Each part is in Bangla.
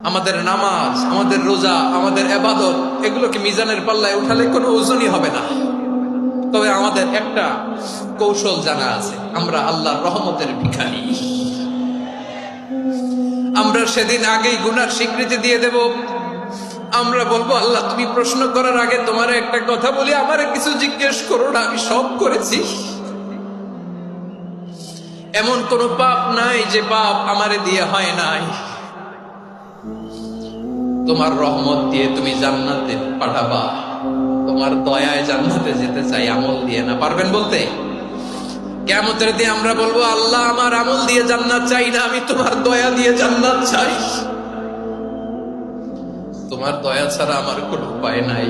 আমাদের নামাজ, আমাদের রোজা, আমাদের ইবাদত এগুলোকে মিজানের পাল্লায় উঠালে কোনো ওজনই হবে না। তবে আমাদের একটা কৌশল জানা আছে, আমরা আল্লাহর রহমতের ভিখারি। আমরা সেদিন আগেই গুনার স্বীকৃতি দিয়ে দেব। আমরা বলবো, আল্লাহ তুমি প্রশ্ন করার আগে তোমার একটা কথা বলি, আমারে কিছু জিজ্ঞেস করো না, আমি সব করেছি। এমন কোন পাপ নাই যে পাপ আমারে দিয়ে হয় নাই। তোমার রহমত দিয়ে তুমি জান্নাতে পাঠাবা, তোমার দয়ায় জান্নাতে যেতে চাই, আমল দিয়ে না। পারবেন বলতে? কিয়ামতের দিন আমরা বলবো, আল্লাহ আমার আমল দিয়ে জান্নাত চাই না, আমি তোমার দয়া দিয়ে জান্নাত চাই। তোমার দয়া ছাড়া আমার কোনো উপায় নাই।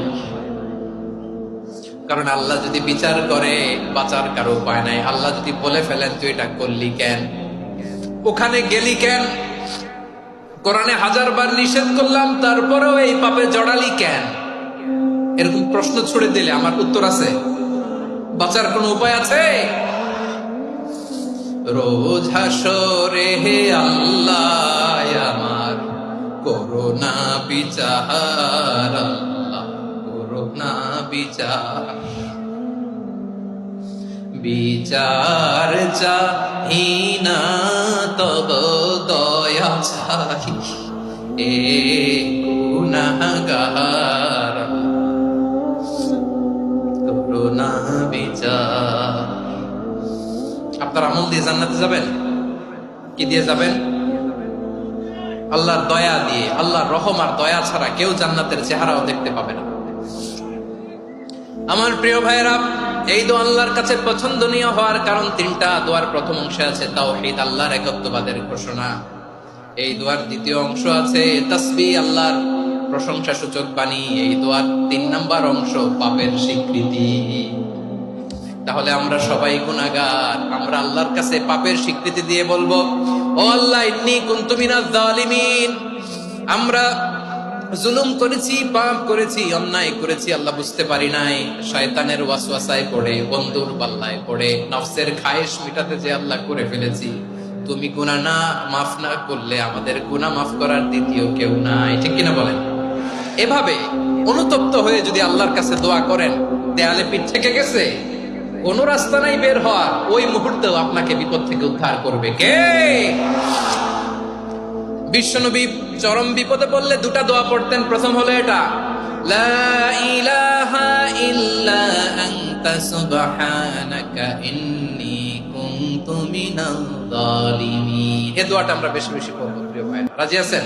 কারণ আল্লাহ যদি বিচার করে, বাঁচার কারো উপায় নাই। আল্লাহ যদি বলে ফেলেন তুই এটা করলি কেন, ওখানে গেলি কেন, কোরআনে 1000 বার নিষেধ করলাম তারপরেও এই পাপে জড়ালি কেন, এরকম প্রশ্ন ছুড়ে দিলে আমার উত্তর আছে? বাঁচার কোনো উপায় আছে? রোজ হাসরে হে আল্লাহ আমার করোনা বিচার, আল্লাহ করোনা বিচার। বিচার চাহি না তব দয়া চাহি, এ গুনাহগার করোনা বিচার। আপনার আমল দিয়ে জান্নাতে যাবেন? কি দিয়ে যাবেন? আল্লাহর দয়া দিয়ে। আল্লাহর রহম আর দয়া ছাড়া কেউ জান্নাতের চেহারাও দেখতে পাবে না। আমার প্রিয় ভাইরা, এই দোয়া আল্লাহর কাছে পছন্দনীয় হওয়ার কারণ 3টা। দোয়ার প্রথম অংশে আছে তাওহীদ, আল্লাহর একত্ববাদের ঘোষণা। এই দোয়ার দ্বিতীয় অংশ আছে তাসবিহ, আল্লাহর প্রশংসা সূচক বাণী। এই দোয়ার 3 নাম্বার অংশ পাপের স্বীকৃতি। তাহলে আমরা সবাই গুনাহগার। আমরা আল্লাহর কাছে পাপের স্বীকৃতি দিয়ে বলবো, ও আল্লাহ ইন্নী কুনতু মিনাজ জালিমিন, আমরা জুলুম করেছি, পাপ করেছি, অন্যায় করেছি, আল্লাহ বুঝতে পারি নাই। শয়তানের ওয়াসওয়াসায় পড়ে, বন্ধুর পাল্লায় পড়ে, নফসের খায়েশ মিটাতে যে আল্লাহ করে ফেলেছি। তুমি গুনাহ না মাফ না করলে আমাদের গুনাহ মাফ করার দ্বিতীয় কেউ নাই। ঠিক কিনা বলেন? এভাবে অনুতপ্ত হয়ে যদি আল্লাহর কাছে দোয়া করেন, দেয়ালে পিঠ থেকে গেছে, কোন রাস্তা নাই বের হওয়ার, ওই মুহূর্তেও আপনাকে বিপদ থেকে উদ্ধার করবে কে? বিশ্বনবী চরম বিপদে পড়লে 2টা দোয়া পড়তেন। প্রথম হলো এটা, লা ইলাহা ইল্লা আনতা সুবহানাকা ইন্নী কুনতু মিনাজ জালিমিন। এই দোয়াটা আমরা বেশি বেশি পড়ব প্রিয় ভাইরা। রাজি আছেন?